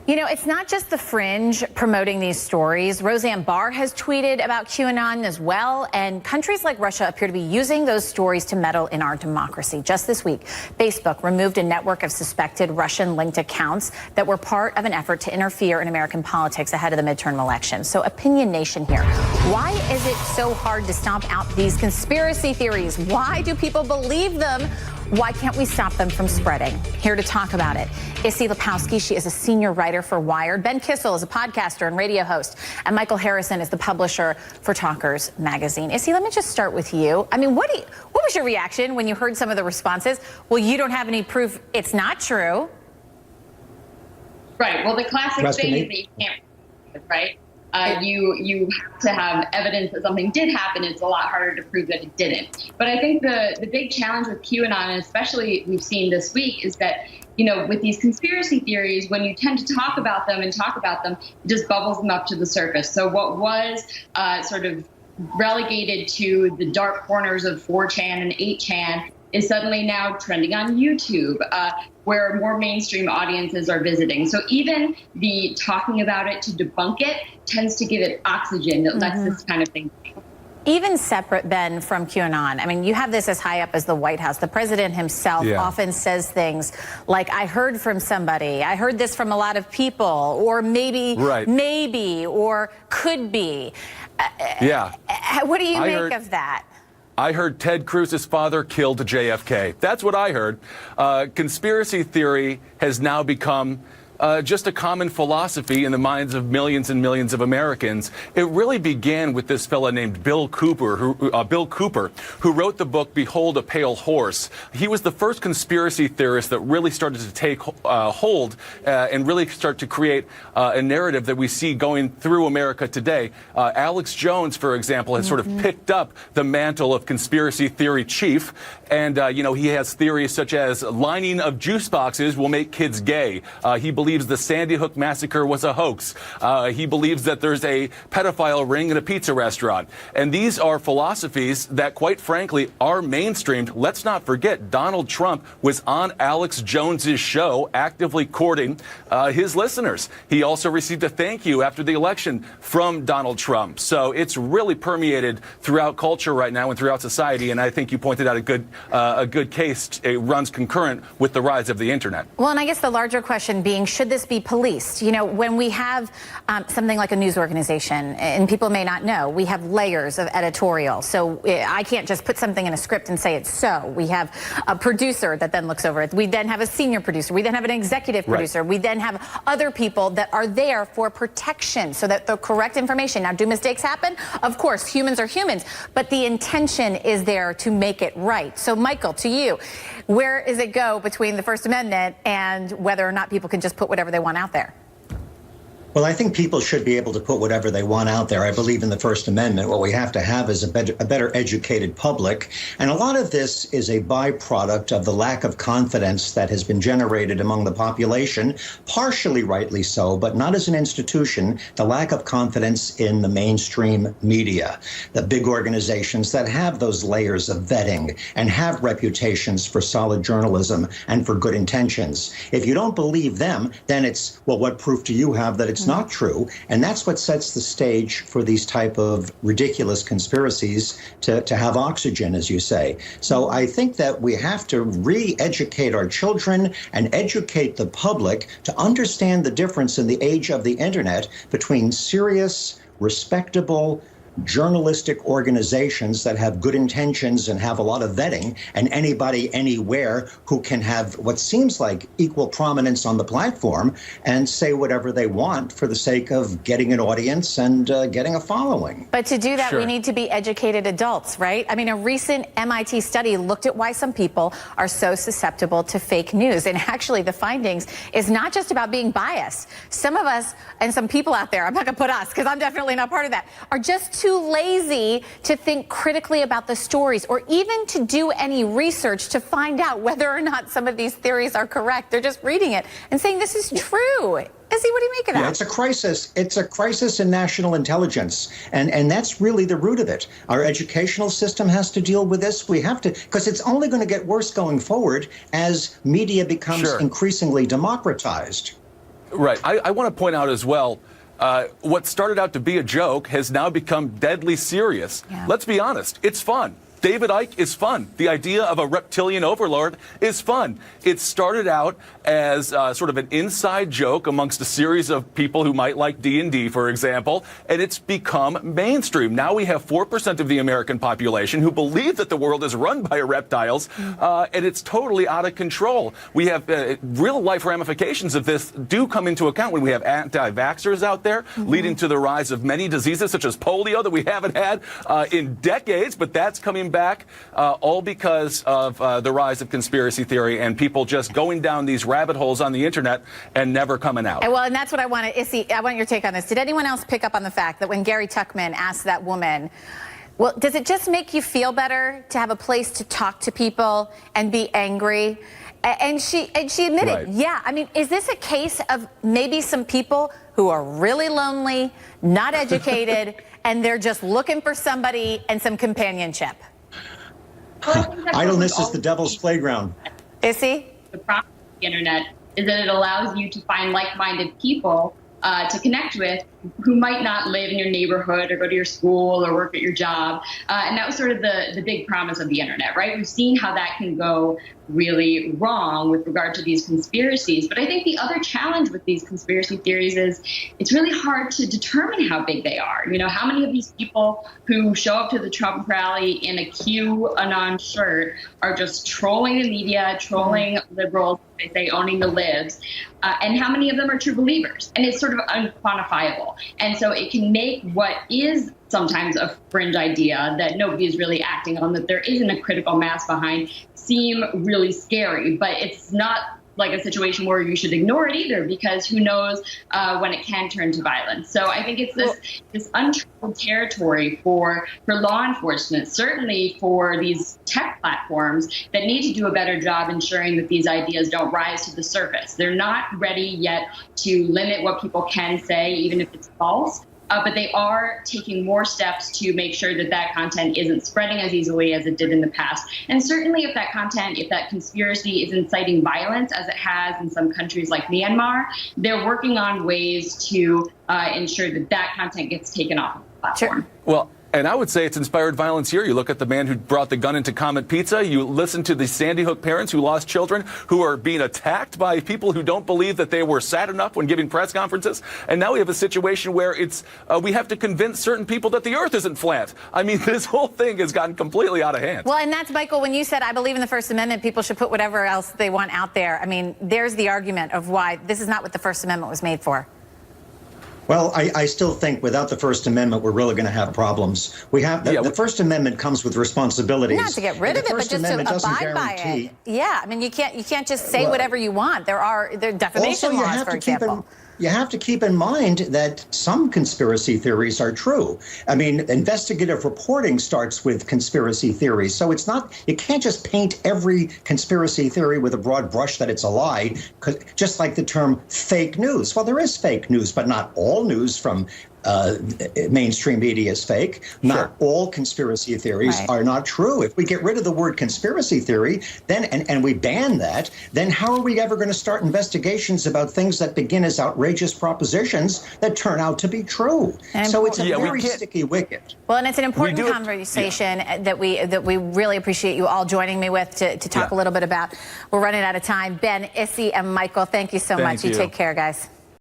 You know, it's not just the fringe promoting these stories. Roseanne Barr has tweeted about QAnon as well, and countries like Russia appear to be using those stories to meddle in our democracy. Just this week, Facebook removed a network of suspected Russian-linked accounts that were part of an effort to interfere in American politics ahead of the midterm election. So, Opinion Nation here. Why is it so hard to stomp out these conspiracy theories? Why do people believe them? Why can't we stop them from spreading? Here to talk about it, Icke Lepowski. She is a senior writer for Wired. Ben Kissel is a podcaster and radio host. And Michael Harrison is the publisher for Talkers Magazine. Icke, let me just start with you. I mean, what was your reaction when you heard some of the responses? Well, you don't have any proof it's not true. Right. Well, the classic thing is that you can't, right? You have to have evidence that something did happen. It's a lot harder to prove that it didn't. But I think the big challenge with QAnon, and especially we've seen this week, is that, you know, with these conspiracy theories, when you tend to talk about them, it just bubbles them up to the surface. So what was sort of relegated to the dark corners of 4chan and 8chan is suddenly now trending on YouTube, where more mainstream audiences are visiting. So even the talking about it to debunk it tends to give it oxygen that lets this kind of thing. Even separate, Ben, from QAnon, I mean, you have this as high up as the White House. The president himself often says things like, I heard from somebody, I heard this from a lot of people, or maybe, or could be. What do you make of that? I heard Ted Cruz's father killed JFK. That's what I heard. Conspiracy theory has now become just a common philosophy in the minds of millions and millions of Americans. It really began with this fella named Bill Cooper, who wrote the book Behold a Pale Horse. He was the first conspiracy theorist that really started to take hold and really start to create a narrative that we see going through America today. Alex Jones, for example, has sort of picked up the mantle of conspiracy theory chief. And, you know, he has theories such as lining of juice boxes will make kids gay. He believes the Sandy Hook massacre was a hoax. He believes that there's a pedophile ring in a pizza restaurant. And these are philosophies that, quite frankly, are mainstreamed. Let's not forget, Donald Trump was on Alex Jones's show actively courting his listeners. He also received a thank you after the election from Donald Trump. So it's really permeated throughout culture right now and throughout society. And I think you pointed out a good case. It runs concurrent with the rise of the internet. Well, and I guess the larger question being, should this be policed? You know, when we have something like a news organization, and people may not know, we have layers of editorial. So I can't just put something in a script and say it's so. We have a producer that then looks over it. We then have a senior producer. We then have an executive producer. We then have other people that are there for protection so that the correct information. Now, do mistakes happen? Of course, humans are humans, but the intention is there to make it right. So, Michael, to you, where does it go between the First Amendment and whether or not people can just put whatever they want out there? Well, I think people should be able to put whatever they want out there. I believe in the First Amendment. What we have to have is a better educated public. And a lot of this is a byproduct of the lack of confidence that has been generated among the population, partially rightly so, but not as an institution, the lack of confidence in the mainstream media, the big organizations that have those layers of vetting and have reputations for solid journalism and for good intentions. If you don't believe them, then it's, well, what proof do you have that it's not true? And that's what sets the stage for these type of ridiculous conspiracies to have oxygen, as you say. So I think that we have to re-educate our children and educate the public to understand the difference in the age of the internet between serious, respectable, journalistic organizations that have good intentions and have a lot of vetting, and anybody anywhere who can have what seems like equal prominence on the platform and say whatever they want for the sake of getting an audience and getting a following. But to do that, we need to be educated adults, right? I mean, a recent MIT study looked at why some people are so susceptible to fake news. And actually, the findings is not just about being biased. Some of us and some people out there, I'm not going to put us because I'm definitely not part of that, are just too lazy to think critically about the stories or even to do any research to find out whether or not some of these theories are correct. They're just reading it and saying this is true. Icke, what do you make of that? Yeah, it's a crisis. It's a crisis in national intelligence. And that's really the root of it. Our educational system has to deal with this. We have to, because it's only going to get worse going forward as media becomes increasingly democratized. Right. I want to point out as well, what started out to be a joke has now become deadly serious. Yeah. Let's be honest. It's fun. David Icke is fun. The idea of a reptilian overlord is fun. It started out as sort of an inside joke amongst a series of people who might like D&D, for example, and it's become mainstream. Now we have 4% of the American population who believe that the world is run by reptiles, and it's totally out of control. We have real-life ramifications of this do come into account when we have anti-vaxxers out there, leading to the rise of many diseases such as polio that we haven't had in decades, but that's coming back, all because of the rise of conspiracy theory and people just going down these rabbit holes on the internet and never coming out. Well, and that's what I want to, Issy, I want your take on this. Did anyone else pick up on the fact that when Gary Tuchman asked that woman, well, does it just make you feel better to have a place to talk to people and be angry? And she admitted, right. Yeah, I mean, is this a case of maybe some people who are really lonely, not educated, and they're just looking for somebody and some companionship? Idleness is the devil's playground. Issy? The problem with the internet is that it allows you to find like-minded people to connect with who might not live in your neighborhood or go to your school or work at your job. And that was sort of the big promise of the internet, right? We've seen how that can go really wrong with regard to these conspiracies. But I think the other challenge with these conspiracy theories is it's really hard to determine how big they are. You know, how many of these people who show up to the Trump rally in a QAnon shirt are just trolling the media, trolling liberals, they say owning the libs, and how many of them are true believers? And it's sort of unquantifiable. And so it can make what is sometimes a fringe idea that nobody is really acting on, that there isn't a critical mass behind, seem really scary. But it's not like a situation where you should ignore it either, because who knows when it can turn to violence. So I think it's this uncharted territory for law enforcement, certainly for these tech platforms that need to do a better job ensuring that these ideas don't rise to the surface. They're not ready yet to limit what people can say, even if it's false. But they are taking more steps to make sure that that content isn't spreading as easily as it did in the past. And certainly if that content, if that conspiracy is inciting violence, as it has in some countries like Myanmar, they're working on ways to ensure that that content gets taken off of the platform. Sure. Well, and I would say it's inspired violence here. You look at the man who brought the gun into Comet Pizza. You listen to the Sandy Hook parents who lost children, who are being attacked by people who don't believe that they were sad enough when giving press conferences. And now we have a situation where it's we have to convince certain people that the earth isn't flat. I mean, this whole thing has gotten completely out of hand. Well, and that's, Michael, when you said, I believe in the First Amendment, people should put whatever else they want out there. I mean, there's the argument of why this is not what the First Amendment was made for. Well, I still think without the First Amendment, we're really going to have problems. We have the First Amendment comes with responsibilities. Not to get rid of it, but just to abide by it. Yeah, I mean, you can't just say whatever you want. There are defamation laws, for example. You have to keep in mind that some conspiracy theories are true. I mean, investigative reporting starts with conspiracy theories. So it's not, you can't just paint every conspiracy theory with a broad brush that it's a lie, just like the term fake news. Well, there is fake news, but not all news from mainstream media is fake. Not all conspiracy theories are not true. If we get rid of the word conspiracy theory, then and we ban that, then how are we ever going to start investigations about things that begin as outrageous propositions that turn out to be true? And so it's a very sticky wicket. Well, and it's an important conversation that we really appreciate you all joining me with to talk a little bit about. We're running out of time. Ben, Issy, and Michael, thank you so much. You take care, guys.